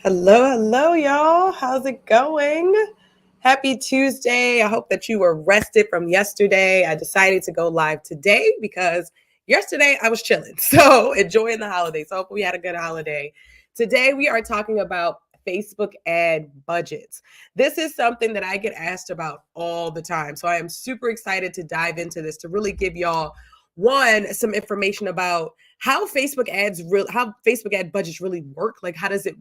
Hello, hello, y'all. How's it going? Happy Tuesday. I hope that you were rested from yesterday. I decided to go live today because yesterday I was chilling. So enjoying the holiday. So hopefully we had a good holiday. Today we are talking about Facebook ad budgets. This is something that I get asked about all the time. So I am super excited to dive into this to really give y'all some information about how Facebook ad budgets really work. Like, how does it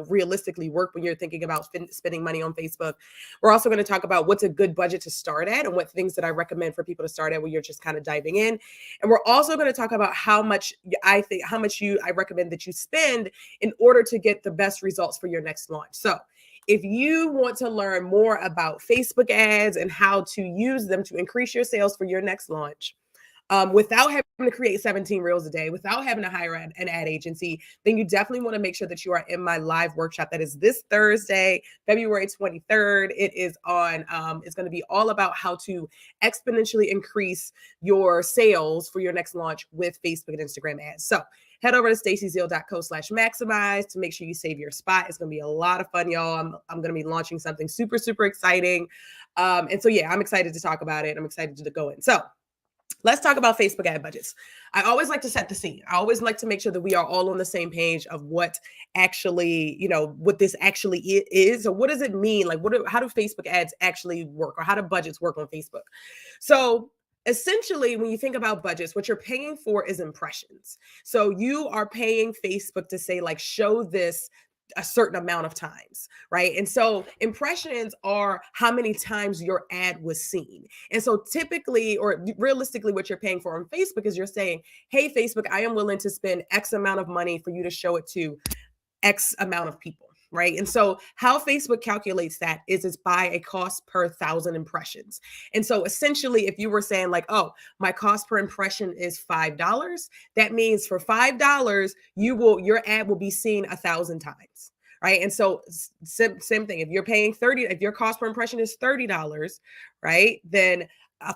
realistically work when you're thinking about spending money on Facebook. We're also going to talk about what's a good budget to start at and what things that I recommend for people to start at when you're just kind of diving in. And we're also going to talk about how much I recommend that you spend in order to get the best results for your next launch. So if you want to learn more about Facebook ads and how to use them to increase your sales for your next launch, without having to create 17 reels a day, without having to hire an ad agency, then you definitely want to make sure that you are in my live workshop. That is this Thursday, February 23rd. It's going to be all about how to exponentially increase your sales for your next launch with Facebook and Instagram ads. So head over to stacyzeal.co/maximize to make sure you save your spot. It's going to be a lot of fun, y'all. I'm going to be launching something super, super exciting. And so, yeah, I'm excited to talk about it. I'm excited to go in. So let's talk about Facebook ad budgets. I always like to set the scene. I always like to make sure that we are all on the same page of what this actually is, or what does it mean? Like, how do Facebook ads actually work, or how do budgets work on Facebook? So essentially, when you think about budgets, what you're paying for is impressions. So you are paying Facebook to say, like, show this a certain amount of times, right? And so impressions are how many times your ad was seen. And so typically, or realistically, what you're paying for on Facebook is you're saying, hey, Facebook, I am willing to spend X amount of money for you to show it to X amount of people. Right. And so how Facebook calculates that is it's by a cost per 1,000 impressions. And so essentially, if you were saying like, oh, my cost per impression is $5, that means for $5, your ad will be seen 1,000 times. Right. And so same thing. If you're paying if your cost per impression is $30, right, then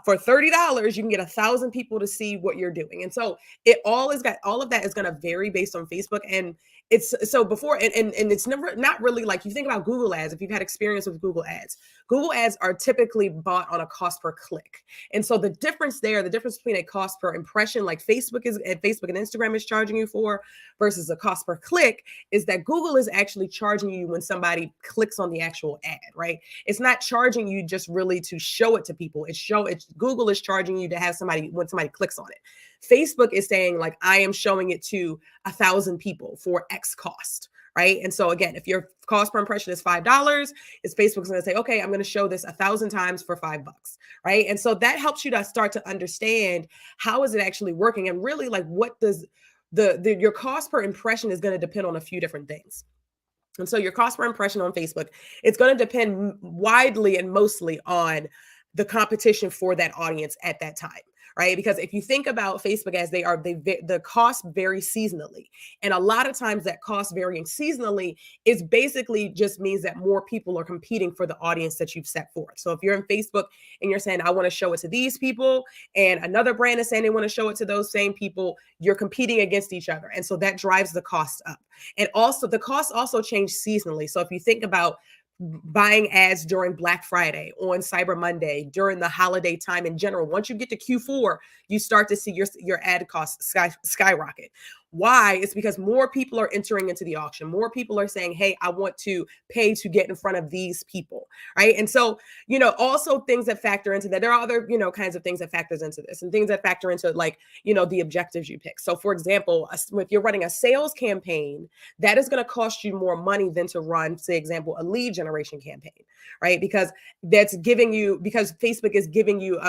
for $30, you can get 1,000 people to see what you're doing. And so all of that is going to vary based on Facebook. And it's so before and it's never not really like you think about Google ads. If you've had experience with Google ads are typically bought on a cost per click. And so the difference between a cost per impression like Facebook and Instagram is charging you for versus a cost per click is that Google is actually charging you when somebody clicks on the actual ad, right? It's not charging you just really to show it to people. Google is charging you to have when somebody clicks on it. Facebook is saying like, I am showing it to 1,000 people for X cost, right? And so again, if your cost per impression is $5, Facebook's going to say, okay, I'm going to show this 1,000 times for $5, right? And so that helps you to start to understand how is it actually working, and really like what does your cost per impression is going to depend on a few different things. And so your cost per impression on Facebook, it's going to depend widely and mostly on the competition for that audience at that time, right? Because if you think about Facebook as the costs vary seasonally. And a lot of times that cost varying seasonally is basically just means that more people are competing for the audience that you've set forth. So if you're in Facebook and you're saying, I want to show it to these people, and another brand is saying they want to show it to those same people, you're competing against each other. And so that drives the cost up. And also the costs also change seasonally. So if you think about buying ads during Black Friday, on Cyber Monday, during the holiday time in general, once you get to Q4, you start to see your ad costs skyrocket. Why? It's because more people are entering into the auction. More people are saying, hey, I want to pay to get in front of these people, right? And so, also things that factor into that. There are other, kinds of things that factors into this, and things that factor into like, the objectives you pick. So for example, if you're running a sales campaign, that is going to cost you more money than to run, say, example, a lead generation campaign, right? Because Facebook is giving you,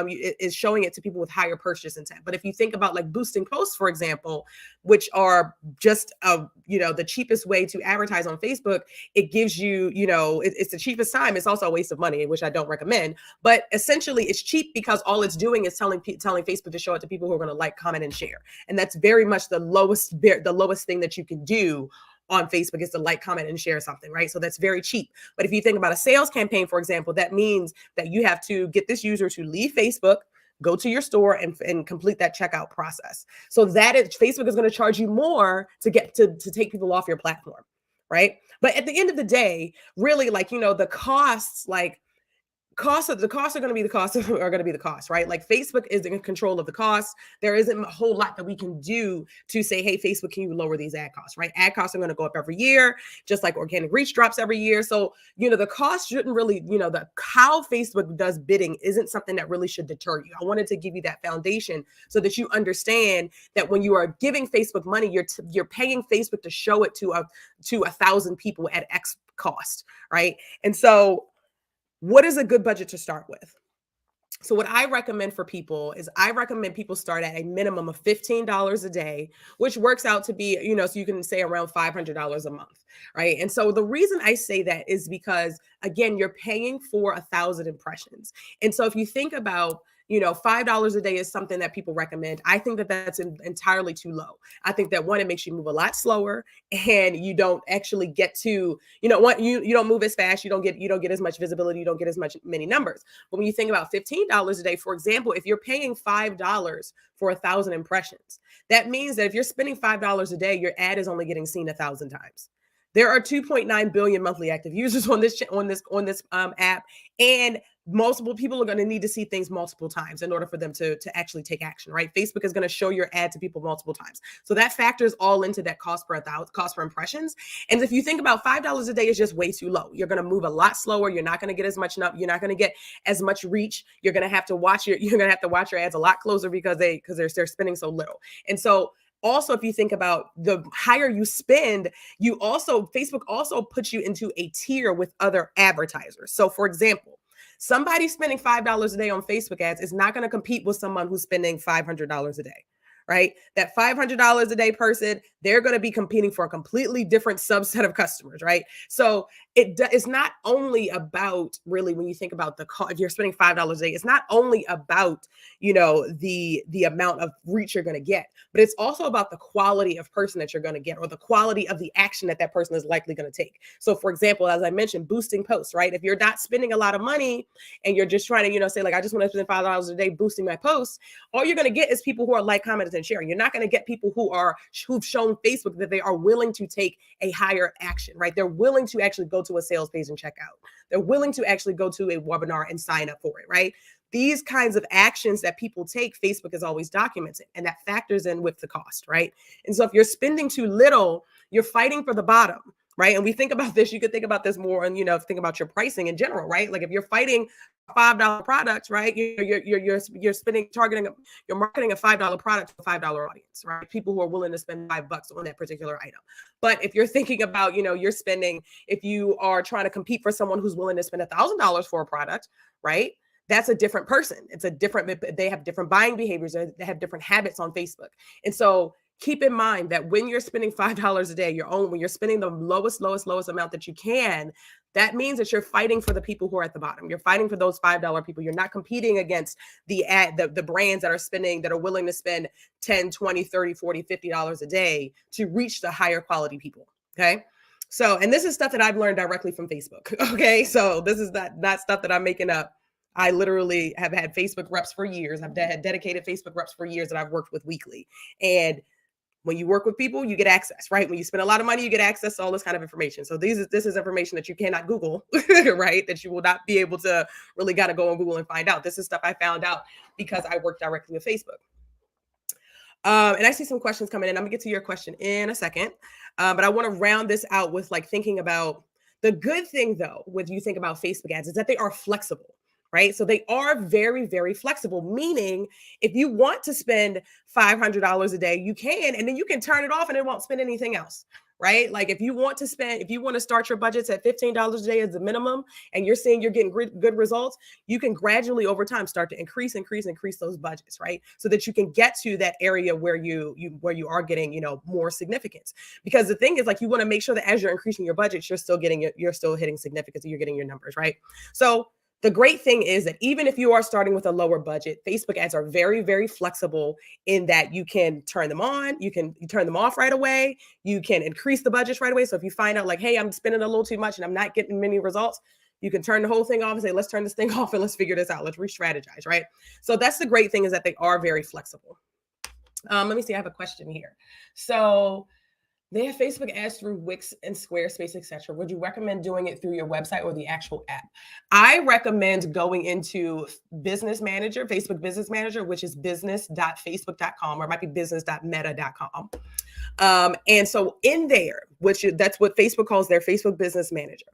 is showing it to people with higher purchase intent. But if you think about like boosting posts, for example, which are just the cheapest way to advertise on Facebook, it gives you, it's the cheapest time. It's also a waste of money, which I don't recommend. But essentially, it's cheap because all it's doing is telling Facebook to show it to people who are going to like, comment, and share. And that's very much the lowest thing that you can do on Facebook is to like, comment, and share something, right? So that's very cheap. But if you think about a sales campaign, for example, that means that you have to get this user to leave Facebook, go to your store and complete that checkout process. So Facebook is going to charge you more to take people off your platform, right? But at the end of the day, really, like, the costs, like, the costs are going to be the costs are going to be the costs, right? Like, Facebook is in control of the costs. There isn't a whole lot that we can do to say, hey, Facebook, can you lower these ad costs, right? Ad costs are going to go up every year, just like organic reach drops every year. So, the cost shouldn't really, the how Facebook does bidding isn't something that really should deter you. I wanted to give you that foundation so that you understand that when you are giving Facebook money, you're paying Facebook to show it to 1,000 people at X cost, right? And so, what is a good budget to start with? So what I recommend for people is I recommend people start at a minimum of $15 a day, which works out to be, so you can say around $500 a month, right? And so the reason I say that is because, again, you're paying for 1,000 impressions. And so if you think about, $5 a day is something that people recommend. I think that that's entirely too low. I think that, one, it makes you move a lot slower, and you don't actually get to, you don't move as fast, you don't get as much visibility, you don't get as many numbers. But when you think about $15 a day, for example, if you're paying $5 for 1,000 impressions, that means that if you're spending $5 a day, your ad is only getting seen 1,000 times. There are 2.9 billion monthly active users on this app, and multiple people are going to need to see things multiple times in order for them to actually take action, right? Facebook is going to show your ad to people multiple times. So that factors all into that cost per impressions. And if you think about $5 a day is just way too low. You're going to move a lot slower. You're not going to get as much you're not going to get as much reach. You're going to have to watch your ads a lot closer because they're spending so little. And so also, if you think about the higher you spend, Facebook also puts you into a tier with other advertisers. So for example, somebody spending $5 a day on Facebook ads is not going to compete with someone who's spending $500 a day, right? That $500 a day person, they're going to be competing for a completely different subset of customers, right? So it's not only about, really, when you think about if you're spending $5 a day, it's not only about, the amount of reach you're going to get, but it's also about the quality of person that you're going to get, or the quality of the action that person is likely going to take. So for example, as I mentioned, boosting posts, right? If you're not spending a lot of money and you're just trying to, say, like, I just want to spend $5 a day boosting my posts, all you're going to get is people who are like, commenting, and sharing. You're not going to get people who've shown Facebook that they are willing to take a higher action, right? They're willing to actually go to a sales page and check out. They're willing to actually go to a webinar and sign up for it, right? These kinds of actions that people take, Facebook is always documenting, and that factors in with the cost, right? And so if you're spending too little, you're fighting for the bottom, right? And we think about this, you could think about this more, and think about your pricing in general, right? Like if you're fighting $5 products, right? You're marketing a $5 product to a $5 audience, right? People who are willing to spend $5 on that particular item. But if you're thinking about, if you are trying to compete for someone who's willing to spend $1,000 for a product, right? That's a different person. They have different buying behaviors. They have different habits on Facebook. And so keep in mind that when you're spending $5 a day, when you're spending the lowest amount that you can, that means that you're fighting for the people who are at the bottom. You're fighting for those $5 people. You're not competing against the brands that are willing to spend $10, $20, $30, $40, $50 a day to reach the higher quality people. Okay. So, and this is stuff that I've learned directly from Facebook. Okay. So this is not stuff that I'm making up. I literally have had Facebook reps for years. I've had dedicated Facebook reps for years that I've worked with weekly. And when you work with people, you get access, right? When you spend a lot of money, you get access to all this kind of information. So this is information that you cannot Google, right? That you will not be able to really got to go on Google and find out. This is stuff I found out because I work directly with Facebook. And I see some questions coming in. I'm gonna get to your question in a second. But I want to round this out with thinking about the good thing, though, when you think about Facebook ads, is that they are flexible. Right. So they are very, very flexible, meaning if you want to spend $500 a day, you can, and then you can turn it off and it won't spend anything else. Right. Like if you want to start your budgets at $15 a day as the minimum, and you're seeing you're getting good results, you can gradually over time start to increase those budgets. Right. So that you can get to that area where you are getting, more significance. Because the thing is, you want to make sure that as you're increasing your budgets, you're still hitting significance, and you're getting your numbers. Right. So the great thing is that even if you are starting with a lower budget, Facebook ads are very, very flexible in that you can turn them on, you turn them off right away, you can increase the budgets right away. So if you find out hey, I'm spending a little too much and I'm not getting many results, you can turn the whole thing off and say, let's turn this thing off and let's figure this out. Let's re-strategize, right? So that's the great thing, is that they are very flexible. Let me see, I have a question here. So They have Facebook ads through Wix and Squarespace, etc. Would you recommend doing it through your website or the actual app? I recommend going into Business Manager, Facebook Business Manager, which is business.facebook.com, or it might be business.meta.com. And so in there, that's what Facebook calls their Facebook Business Manager.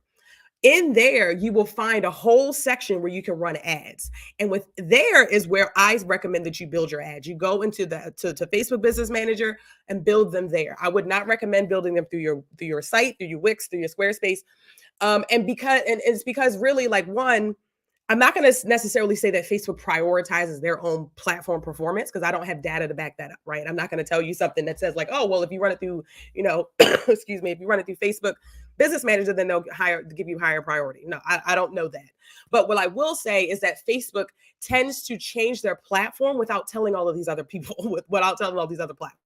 In there, you will find a whole section where you can run ads. And with there is where I recommend that you build your ads. You go into the to Facebook Business Manager and build them there. I would not recommend building them through your site, through your Wix, through your Squarespace. And it's because really, like, one, I'm not going to necessarily say that Facebook prioritizes their own platform performance, because I don't have data to back that up, right? I'm not going to tell you something that says like, oh, well, if you run it through, excuse me, if you run it through Facebook Business Manager, then they'll give you higher priority. No, I don't know that. But what I will say is that Facebook tends to change their platform without telling all of these other people, without telling all these other platforms.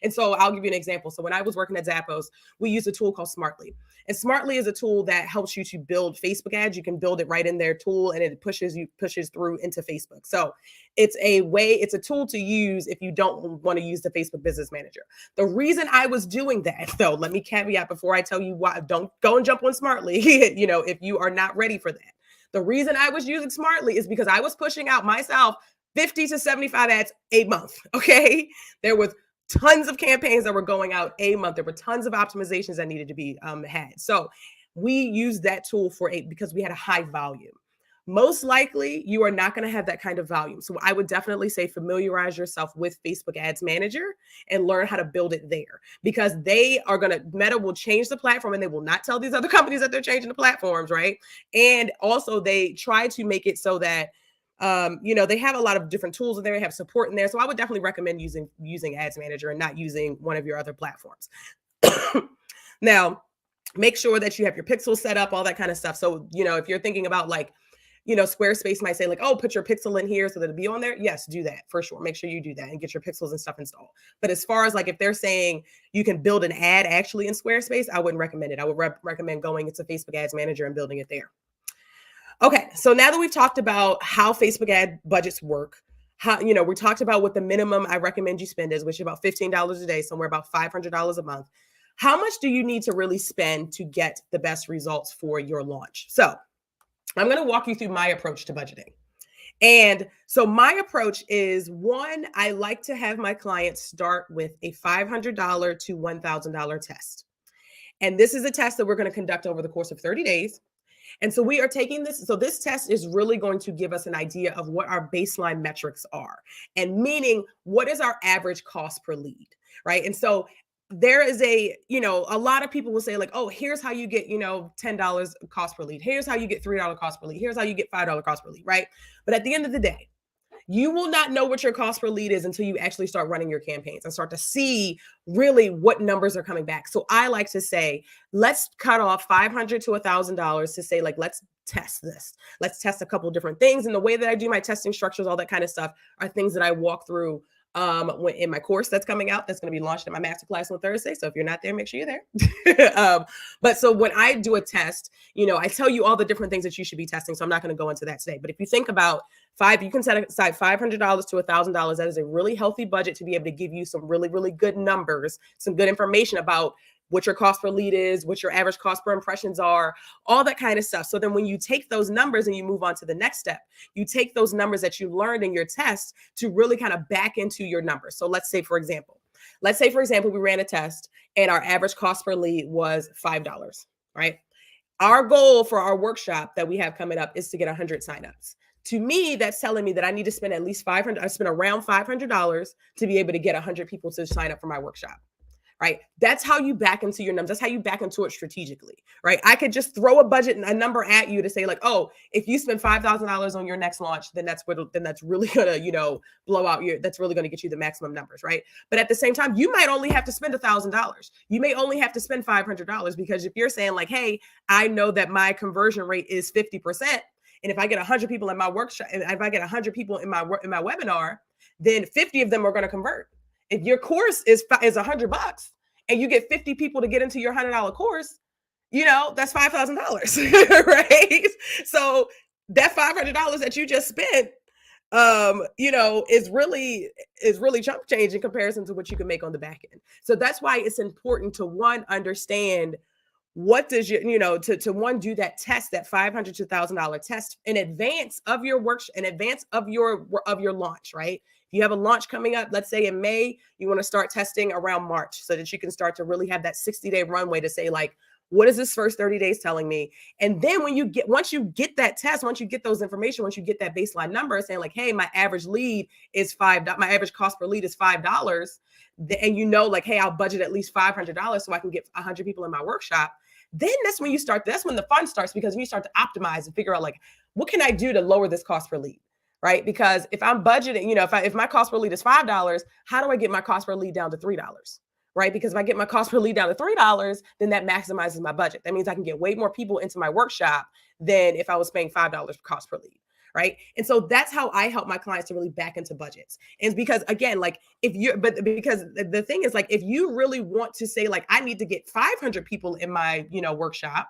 And so I'll give you an example. So when I was working at Zappos, we used a tool called Smartly. And Smartly is a tool that helps you to build Facebook ads. You can build it right in their tool, and it pushes through into Facebook. So it's a tool to use if you don't want to use the Facebook Business Manager. The reason I was doing that, though, let me caveat before I tell you why, don't go and jump on Smartly, if you are not ready for that. The reason I was using Smartly is because I was pushing out myself 50 to 75 ads a month. Okay. There was tons of campaigns that were going out a month. There were tons of optimizations that needed to be had. So we used that tool because we had a high volume. Most likely, you are not going to have that kind of volume. So I would definitely say familiarize yourself with Facebook Ads Manager and learn how to build it there, because Meta will change the platform, and they will not tell these other companies that they're changing the platforms, right? And also they try to make it so that they have a lot of different tools in there. They have support in there. So I would definitely recommend using Ads Manager and not using one of your other platforms. Now, make sure that you have your pixels set up, all that kind of stuff. So, if you're thinking about like, Squarespace might say like, oh, put your pixel in here so that it'll be on there. Yes, do that for sure. Make sure you do that and get your pixels and stuff installed. But as far as like, if they're saying you can build an ad actually in Squarespace, I wouldn't recommend it. I would recommend going into Facebook Ads Manager and building it there. Okay, so now that we've talked about how Facebook ad budgets work, we talked about what the minimum I recommend you spend is, which is about $15 a day, somewhere about $500 a month. How much do you need to really spend to get the best results for your launch? So I'm going to walk you through my approach to budgeting. And so my approach is, one, I like to have my clients start with a $500 to $1,000 test. And this is a test that we're going to conduct over the course of 30 days. And so we are taking this. So this test is really going to give us an idea of what our baseline metrics are, and meaning what is our average cost per lead, right? And so there is a lot of people will say like, oh, here's how you get, $10 cost per lead. Here's how you get $3 cost per lead. Here's how you get $5 cost per lead, right? But at the end of the day, you will not know what your cost per lead is until you actually start running your campaigns and start to see really what numbers are coming back. So I like to say, let's cut off $500 to $1,000 to say, like, let's test this. Let's test a couple of different things. And the way that I do my testing structures, all that kind of stuff, are things that I walk through in my course that's coming out, that's going to be launched in my masterclass on Thursday. So if you're not there, make sure you're there. But so when I do a test, I tell you all the different things that you should be testing. So I'm not going to go into that today. But if you think about you can set aside $500 to $1,000. That is a really healthy budget to be able to give you some really, really good numbers, some good information about what your cost per lead is, what your average cost per impressions are, all that kind of stuff. So then when you take those numbers and you move on to the next step, you take those numbers that you learned in your test to really kind of back into your numbers. So let's say, for example, we ran a test and our average cost per lead was $5, right? Our goal for our workshop that we have coming up is to get 100 signups. To me, that's telling me that I need to spend at least $500. I spend around $500 to be able to get 100 people to sign up for my workshop. Right? That's how you back into your numbers. That's how you back into it strategically, right? I could just throw a budget and a number at you to say like, oh, if you spend $5,000 on your next launch, then that's really gonna, blow out that's really gonna get you the maximum numbers, right? But at the same time, you might only have to spend $1,000. You may only have to spend $500, because if you're saying like, hey, I know that my conversion rate is 50%, and if I get 100 people in my workshop, and if I get 100 people in my webinar, then 50 of them are going to convert. If your course is $100 and you get 50 people to get into your $100 course, that's $5,000, right? So that $500 that you just spent, is really chump change in comparison to what you can make on the back end. So that's why it's important to one understand what does to one do that test, that $500 to $1,000 test in advance of your work, in advance of your launch, right? If you have a launch coming up, let's say in May, you want to start testing around March so that you can start to really have that 60-day runway to say, like, what is this first 30 days telling me? And then once you get that test, once you get those information, once you get that baseline number saying like, hey, my average lead is $5, my average cost per lead is $5. And like, hey, I'll budget at least $500 so I can get 100 people in my workshop. Then that's when the fun starts, because you start to optimize and figure out, like, what can I do to lower this cost per lead, right? Because if I'm budgeting, if my cost per lead is $5, how do I get my cost per lead down to $3? Right? Because if I get my cost per lead down to $3, then that maximizes my budget. That means I can get way more people into my workshop than if I was paying $5 cost per lead. Right. And so that's how I help my clients to really back into budgets. And because, again, like, because the thing is, like, if you really want to say, like, I need to get 500 people in my, workshop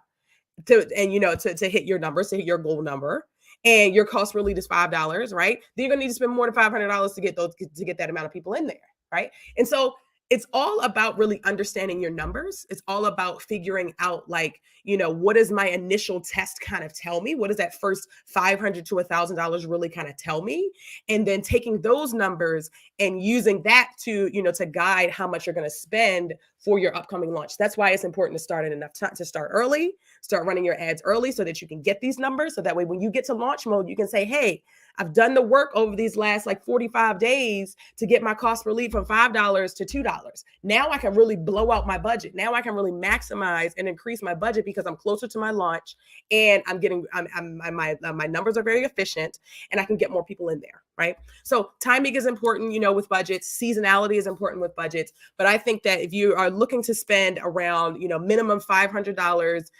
to hit your numbers, to hit your goal number, and your cost per lead is $5, right? Then you're going to need to spend more than $500 to get that amount of people in there. Right. And so it's all about really understanding your numbers. It's all about figuring out, like, what does my initial test kind of tell me? What does that first $500 to $1,000 really kind of tell me? And then taking those numbers and using that to guide how much you're going to spend for your upcoming launch. That's why it's important to start in enough time, to start early, start running your ads early so that you can get these numbers. So that way, when you get to launch mode, you can say, hey, I've done the work over these last 45 days to get my cost per lead from $5 to $2. Now I can really blow out my budget. Now I can really maximize and increase my budget because I'm closer to my launch, and my numbers are very efficient, and I can get more people in there, right? So timing is important, with budgets. Seasonality is important with budgets. But I think that if you are looking to spend around, minimum $500,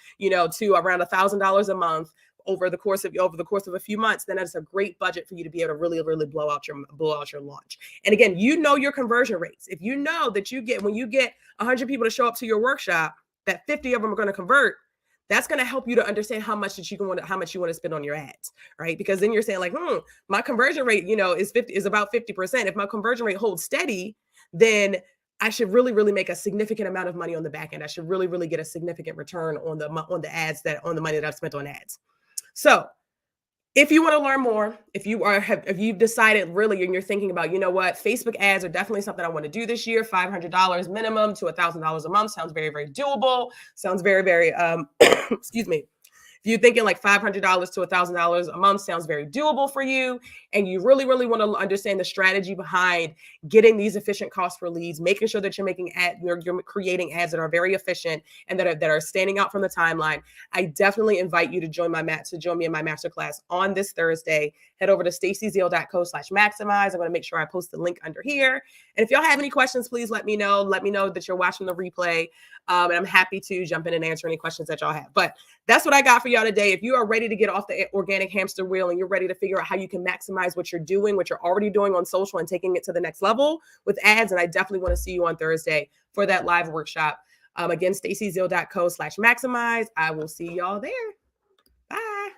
to around $1,000 a month, over the course of a few months, then that's a great budget for you to be able to really, really blow out your launch. And again, your conversion rates. If you know that when you get 100 people to show up to your workshop, that 50 of them are going to convert, that's going to help you to understand how much you want to spend on your ads, right? Because then you're saying, like, my conversion rate, is about 50%. If my conversion rate holds steady, then I should really, really make a significant amount of money on the back end. I should really, really get a significant return on the money that I've spent on ads. So if you want to learn more, if you've decided really, and you're thinking about, Facebook ads are definitely something I want to do this year, $500 minimum to $1,000 a month sounds very, very doable. Sounds very, very, excuse me. If you're thinking like $500 to $1,000 a month sounds very doable for you, and you really, really want to understand the strategy behind getting these efficient costs for leads, making sure that you're creating ads that are very efficient and that are standing out from the timeline, I definitely invite you to join me in my masterclass on this Thursday. Head over to stacyzeal.co/maximize. I'm going to make sure I post the link under here. And if y'all have any questions, please let me know. Let me know that you're watching the replay. And I'm happy to jump in and answer any questions that y'all have. But that's what I got for y'all today. If you are ready to get off the organic hamster wheel and you're ready to figure out how you can maximize what you're doing, what you're already doing on social, and taking it to the next level with ads, and I definitely want to see you on Thursday for that live workshop. Again, stacyzeal.co/maximize. I will see y'all there. Bye.